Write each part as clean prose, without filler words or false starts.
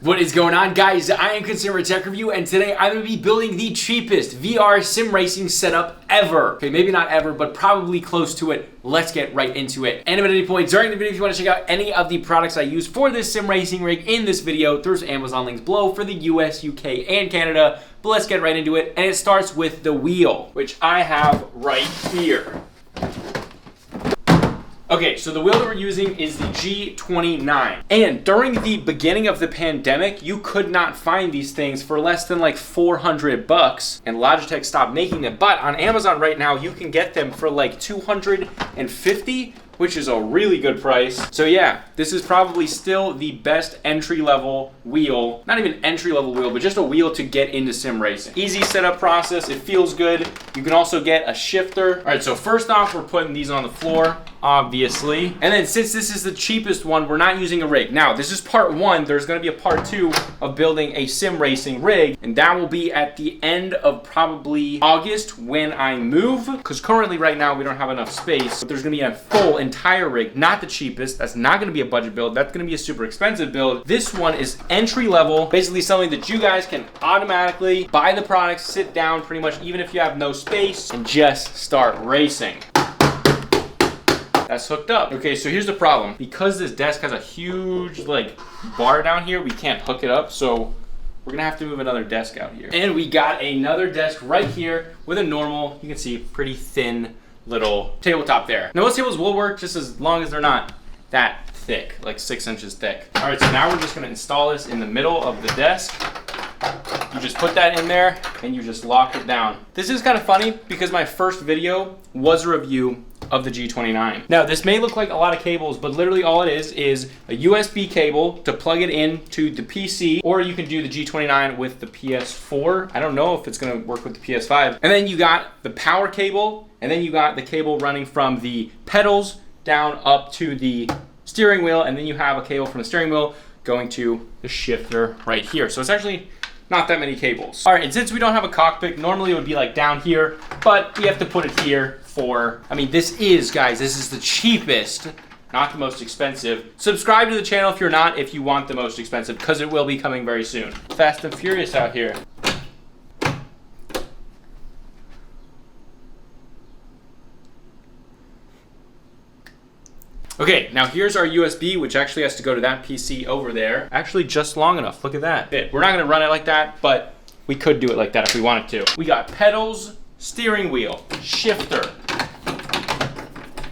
What is going on, guys? I am Consumer Tech Review, and today I'm going to be building the cheapest VR sim racing setup ever. Okay, maybe not ever, but probably close to it. Let's get right into it. And at any point during the video, if you want to check out any of the products I use for this sim racing rig in this video, there's Amazon links below for the US, UK, and Canada. But let's get right into it. And it starts with the wheel, which I have right here. Okay, so the wheel that we're using is the G29. And during the beginning of the pandemic, you could not find these things for less than like 400 bucks, and Logitech stopped making them. But on Amazon right now, you can get them for like 250, which is a really good price. So yeah, this is probably still the best entry-level wheel. Not even entry-level wheel, but just a wheel to get into sim racing. Easy setup process, it feels good. You can also get a shifter. All right, so first off, we're putting these on the floor, obviously. And then since this is the cheapest one, we're not using a rig. Now, this is part one. There's gonna be a part two of building a sim racing rig, and that will be at the end of probably August when I move, because currently right now we don't have enough space, but there's gonna be a full entire rig, not the cheapest. That's not gonna be a budget build. That's gonna be a super expensive build. This one is entry level, basically something that you guys can automatically buy the products, sit down pretty much even if you have no space, and just start racing. That's hooked up. Okay, so here's the problem. Because this desk has a huge like bar down here, we can't hook it up, so we're gonna have to move another desk out here. And we got another desk right here with a normal, you can see, pretty thin little tabletop there. Now, most tables will work just as long as they're not that thick, like 6 inches thick. All right, so now we're just gonna install this in the middle of the desk. You just put that in there and you just lock it down. This is kind of funny because my first video was a review of the G29. Now, this may look like a lot of cables, but literally all it is a USB cable to plug it into the PC, or you can do the G29 with the PS4. I don't know if it's gonna work with the PS5. And then you got the power cable, and then you got the cable running from the pedals down up to the steering wheel, and then you have a cable from the steering wheel going to the shifter right here. So it's actually not that many cables. All right, and since we don't have a cockpit, normally it would be like down here, but we have to put it here for, I mean, this is, guys, this is the cheapest, not the most expensive. Subscribe to the channel if you're not, if you want the most expensive, because it will be coming very soon. Fast and Furious out here. Okay, now here's our USB, which actually has to go to that PC over there. Actually, just long enough. Look at that. We're not gonna run it like that, but we could do it like that if we wanted to. We got pedals, steering wheel, shifter.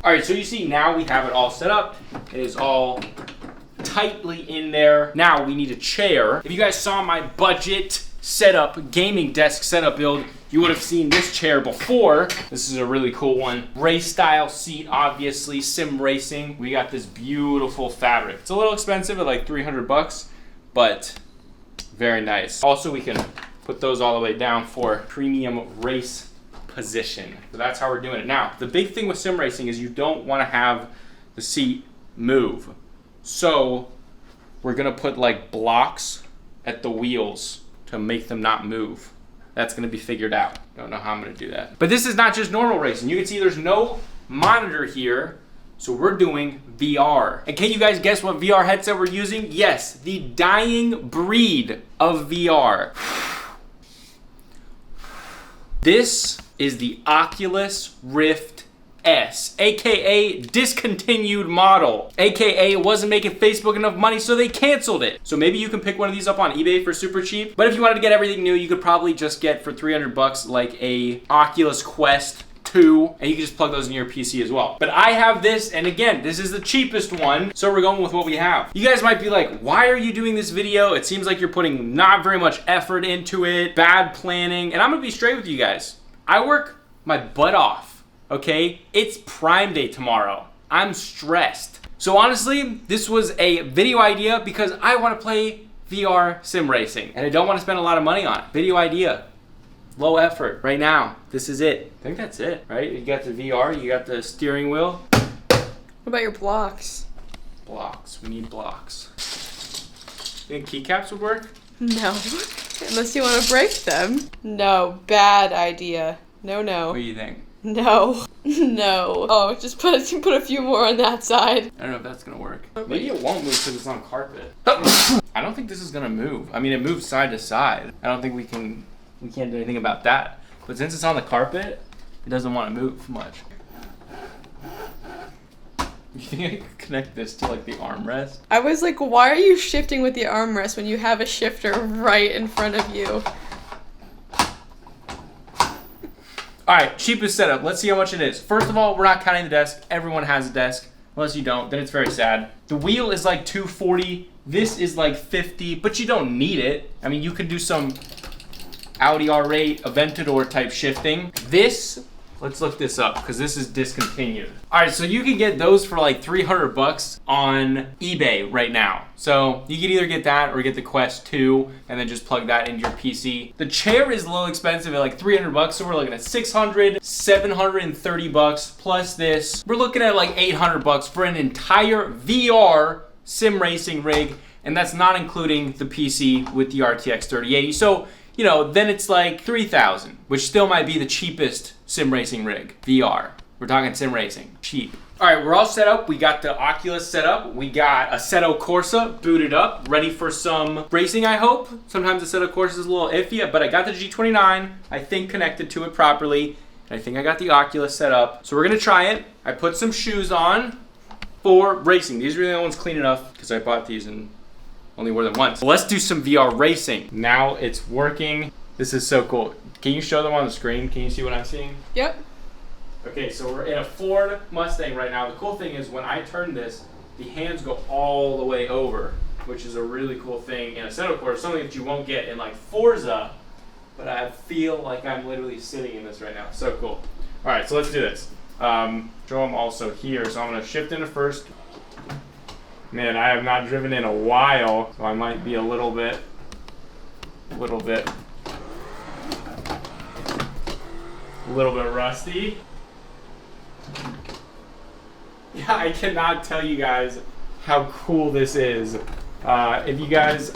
All right, so you see now we have it all set up. It is all tightly in there. Now we need a chair. If you guys saw my budget setup, gaming desk setup build, you would have seen this chair before. This is a really cool one. Race style seat, obviously, sim racing. We got this beautiful fabric. It's a little expensive at like 300 bucks, but very nice. Also, we can put those all the way down for premium race position. So that's how we're doing it. Now, the big thing with sim racing is you don't want to have the seat move. So we're gonna put like blocks at the wheels to make them not move. That's gonna be figured out. Don't know how I'm gonna do that. But this is not just normal racing. You can see there's no monitor here, so we're doing VR. And can you guys guess what VR headset we're using? Yes, the dying breed of VR. This is the Oculus Rift S, aka discontinued model, aka it wasn't making Facebook enough money, so they canceled it. So maybe you can pick one of these up on eBay for super cheap. But if you wanted to get everything new, you could probably just get for 300 bucks like a Oculus Quest 2, and you can just plug those in your PC as well. But I have this, and again, this is the cheapest one, so we're going with what we have. You guys might be like, why are you doing this video? It seems like you're putting not very much effort into it, bad planning, and I'm gonna be straight with you guys. I work my butt off. Okay, it's Prime Day tomorrow. I'm stressed. So honestly, this was a video idea because I want to play VR sim racing and I don't want to spend a lot of money on it. Video idea, low effort right now. This is it. I think that's it, right? You got the VR, you got the steering wheel. What about your blocks? Blocks, we need blocks. You think keycaps would work? No, unless you want to break them. No, bad idea. No. What do you think? No. No. Oh, just put a few more on that side. I don't know if that's gonna work. Maybe it won't move because it's on carpet. I don't think this is gonna move. I mean, it moves side to side. I don't think we can't do anything about that. But since it's on the carpet, it doesn't want to move much. You think I could connect this to like the armrest? I was like, why are you shifting with the armrest when you have a shifter right in front of you? All right, cheapest setup. Let's see how much it is. First of all, we're not counting the desk. Everyone has a desk. Unless you don't, then it's very sad. The wheel is like $240. This is like $50, but you don't need it. I mean, you could do some Audi R8 Aventador type shifting. This, let's look this up because this is discontinued. All right, so you can get those for like $300 on eBay right now. So you can either get that or get the Quest 2 and then just plug that into your PC. The chair is a little expensive at like $300, so we're looking at $600, $730 plus this. We're looking at like $800 for an entire VR sim racing rig, and that's not including the PC with the RTX 3080. So, you know, then it's like $3,000, which still might be the cheapest sim racing rig, VR. We're talking sim racing, cheap. All right, we're all set up. We got the Oculus set up. We got Assetto Corsa booted up, ready for some racing, I hope. Sometimes Assetto Corsa is a little iffy, but I got the G29, I think connected to it properly. I think I got the Oculus set up. So we're gonna try it. I put some shoes on for racing. These are the only ones clean enough because I bought these and only wore them once. Let's do some VR racing. Now it's working. This is so cool. Can you show them on the screen? Can you see what I'm seeing? Yep. Okay, so we're in a Ford Mustang right now. The cool thing is when I turn this, the hands go all the way over, which is a really cool thing in a Assetto Corsa, something that you won't get in like Forza, but I feel like I'm literally sitting in this right now. So cool. All right, so let's do this. Show them also here. So I'm gonna shift into first. Man, I have not driven in a while, so I might be a little bit rusty. Yeah, I cannot tell you guys how cool this is. If you guys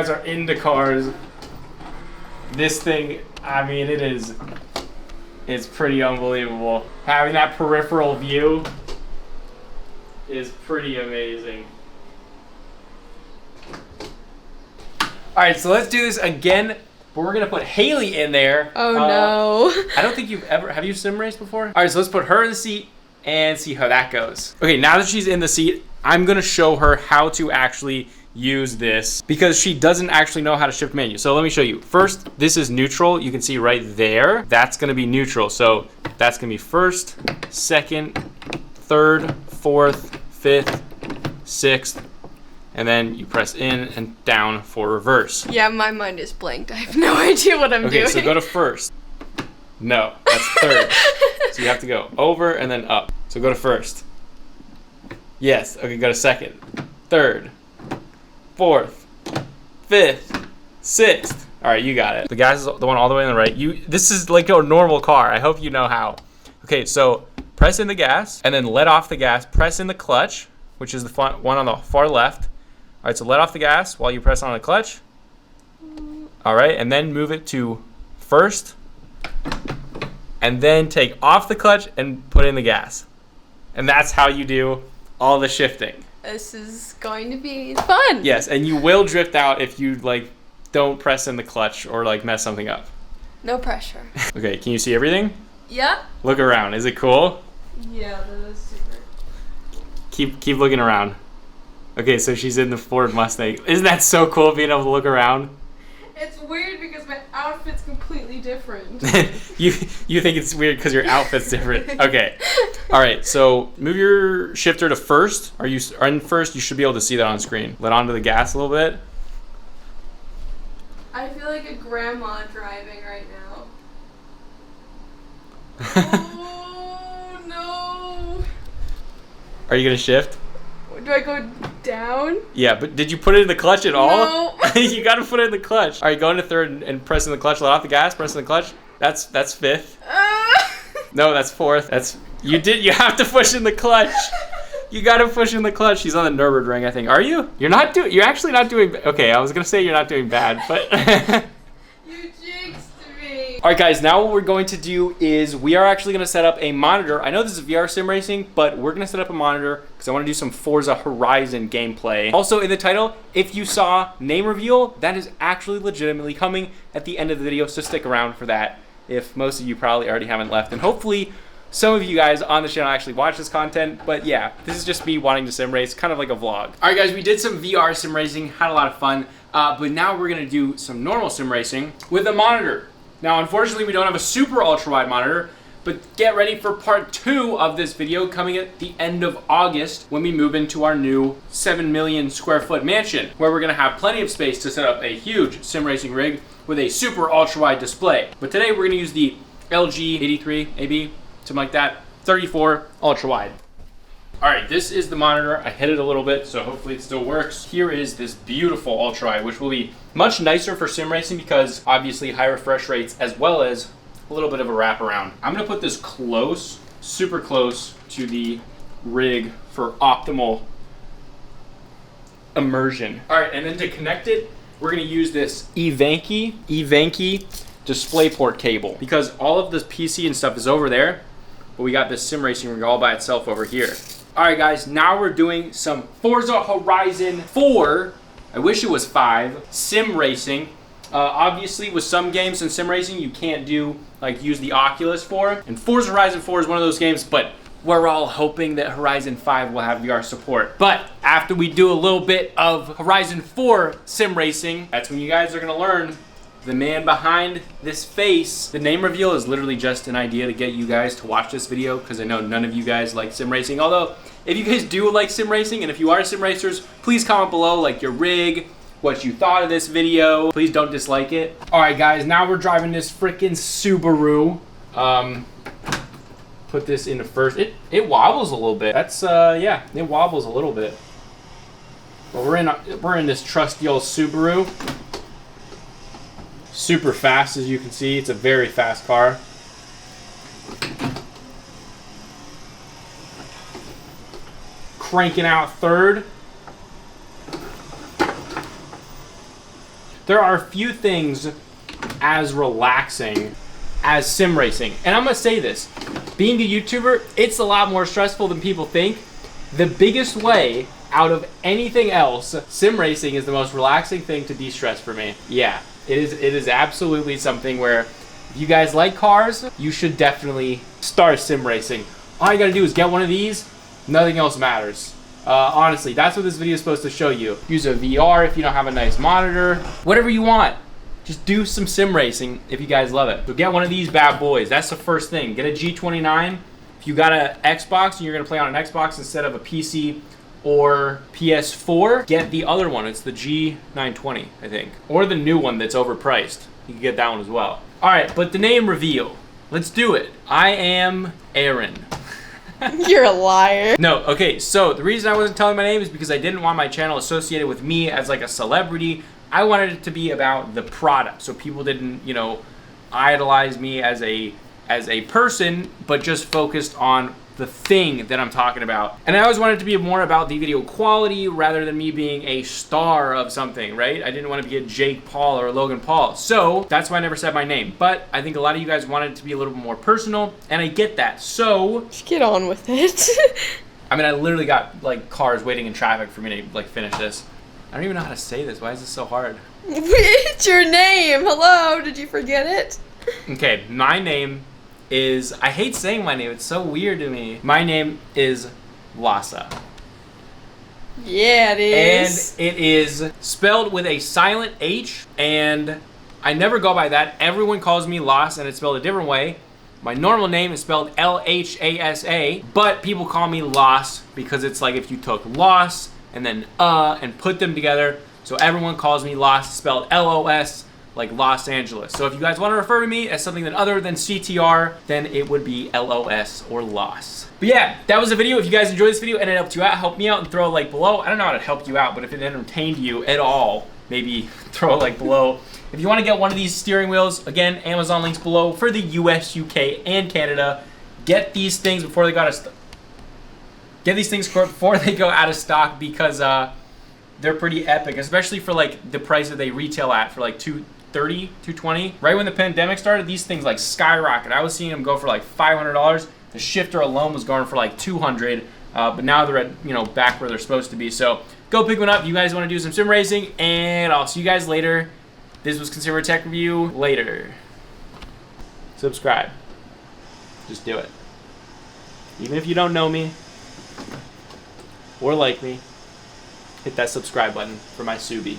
are into cars, this thing, I mean, it's pretty unbelievable. Having that peripheral view is pretty amazing. All right, so let's do this again, but we're gonna put Haley in there. Oh no. I don't think have you sim raced before? All right, so let's put her in the seat and see how that goes. Okay, now that she's in the seat, I'm gonna show her how to actually use this because she doesn't actually know how to shift menu. So let me show you. First, this is neutral. You can see right there. That's gonna be neutral. So that's gonna be first, second, third, fourth, fifth, sixth, and then you press in and down for reverse. Yeah, my mind is blanked. I have no idea what I'm doing. Okay, so go to first. No, that's third. So you have to go over and then up. So go to first. Yes, okay, go to second, third, fourth, fifth, sixth. All right, you got it. The gas is the one all the way on the right. This is like a normal car. I hope you know how. Okay, so press in the gas and then let off the gas. Press in the clutch, which is the one on the far left. All right, so let off the gas while you press on the clutch. All right, and then move it to first. And then take off the clutch and put in the gas. And that's how you do all the shifting. This is going to be fun. Yes, and you will drift out if you like don't press in the clutch or like mess something up. No pressure. Okay, can you see everything? Yeah. Look around. Is it cool? Yeah, that is super. Keep looking around. Okay, so she's in the Ford Mustang. Isn't that so cool being able to look around? It's weird because my outfit's completely different. you think it's weird because your outfit's different. Okay. All right, so move your shifter to first. Are in first? You should be able to see that on screen. Let onto the gas a little bit. I feel like a grandma driving right now. Oh no. Are you gonna shift? Do I go down? Yeah, but did you put it in the clutch at all? No. You gotta put it in the clutch. All right, go into third and press in the clutch. Let off the gas. Press in the clutch. That's fifth. No, that's fourth. You have to push in the clutch. You gotta push in the clutch. She's on the Nürburgring, I think. Are you? You're actually not doing. Okay, I was gonna say you're not doing bad, but. You jinxed me. All right, guys, now what we're going to do is we are actually going to set up a monitor. I know this is VR sim racing, but we're going to set up a monitor because I want to do some Forza Horizon gameplay. Also, in the title, if you saw name reveal, that is actually legitimately coming at the end of the video, so stick around for that if most of you probably already haven't left. And hopefully, some of you guys on the channel actually watch this content, but yeah, this is just me wanting to sim race, kind of like a vlog. All right, guys, we did some VR sim racing, had a lot of fun, but now we're going to do some normal sim racing with a monitor. Now, unfortunately, we don't have a super ultra-wide monitor, but get ready for part 2 of this video coming at the end of August when we move into our new 7 million square foot mansion, where we're going to have plenty of space to set up a huge sim racing rig with a super ultra-wide display. But today, we're going to use the LG 83 AB, something like that, 34 ultra-wide. All right, this is the monitor. I hit it a little bit, so hopefully it still works. Here is this beautiful ultra-wide, which will be much nicer for sim racing because obviously high refresh rates as well as a little bit of a wraparound. I'm gonna put this close, super close to the rig for optimal immersion. All right, and then to connect it, we're gonna use this Evenki DisplayPort cable because all of this PC and stuff is over there, but we got this sim racing rig all by itself over here. All right, guys, now we're doing some Forza Horizon 4, I wish it was 5, sim racing. Obviously, with some games in sim racing, you can't do, like, use the Oculus for. And Forza Horizon 4 is one of those games, but we're all hoping that Horizon 5 will have VR support. But after we do a little bit of Horizon 4 sim racing, that's when you guys are gonna learn the man behind this face. The name reveal is literally just an idea to get you guys to watch this video because I know none of you guys like sim racing. Although, if you guys do like sim racing, and if you are sim racers, please comment below like your rig, what you thought of this video. Please don't dislike it. All right, guys, now we're driving this freaking Subaru. Put this into first. It wobbles a little bit. That's yeah, it wobbles a little bit. But we're in this trusty old Subaru. Super fast, as you can see. It's a very fast car. Cranking out third. There are few things as relaxing as sim racing. And I'm gonna say this, being a YouTuber, it's a lot more stressful than people think. The biggest way out of anything else, sim racing is the most relaxing thing to de-stress for me. Yeah. It is absolutely something where if you guys like cars, you should definitely start sim racing. All you gotta do is get one of these, nothing else matters. Honestly, that's what this video is supposed to show you. Use a VR if you don't have a nice monitor, whatever you want. Just do some sim racing if you guys love it. So get one of these bad boys. That's the first thing. Get a G29. If you got an Xbox and you're gonna play on an Xbox instead of a PC or PS4, get the other one. It's the G920, I think. Or the new one that's overpriced. You can get that one as well. All right, but the name reveal. Let's do it. I am Aaron. You're a liar. No, okay, so the reason I wasn't telling my name is because I didn't want my channel associated with me as like a celebrity. I wanted it to be about the product, so people didn't, you know, idolize me as a person, but just focused on the thing that I'm talking about. And I always wanted it to be more about the video quality rather than me being a star of something, right? I didn't want to be a Jake Paul or a Logan Paul. So that's why I never said my name. But I think a lot of you guys wanted it to be a little bit more personal, and I get that. So just get on with it. I mean, I literally got like cars waiting in traffic for me to like finish this. I don't even know how to say this. Why is this so hard? It's your name. Hello, did you forget it? Okay, my name is, I hate saying my name, it's so weird to me. My name is Lassa. Yeah, it is. And it is spelled with a silent H, and I never go by that. Everyone calls me Loss, and it's spelled a different way. My normal name is spelled L-H-A-S-A, but people call me Loss because it's like if you took loss and then and put them together. So everyone calls me Loss, spelled L-O-S, like Los Angeles. So if you guys want to refer to me as something that other than CTR, then it would be LOS or Loss. But yeah, that was the video. If you guys enjoyed this video and it helped you out, help me out and throw a like below. I don't know how to help you out, but if it entertained you at all, maybe throw a like below. If you want to get one of these steering wheels, again, Amazon links below for the US, UK, and Canada. Get these things before they go out of stock. Get these things before they go out of stock because they're pretty epic, especially for like the price that they retail at for like 230, 220. Right when the pandemic started, these things like skyrocketed. I was seeing them go for like $500. The shifter alone was going for like 200, but now they're at, back where they're supposed to be. So go pick one up if you guys want to do some sim racing, and I'll see you guys later. This was Consumer Tech Review. Later. Subscribe. Just do it. Even if you don't know me or like me, hit that subscribe button for my Subi.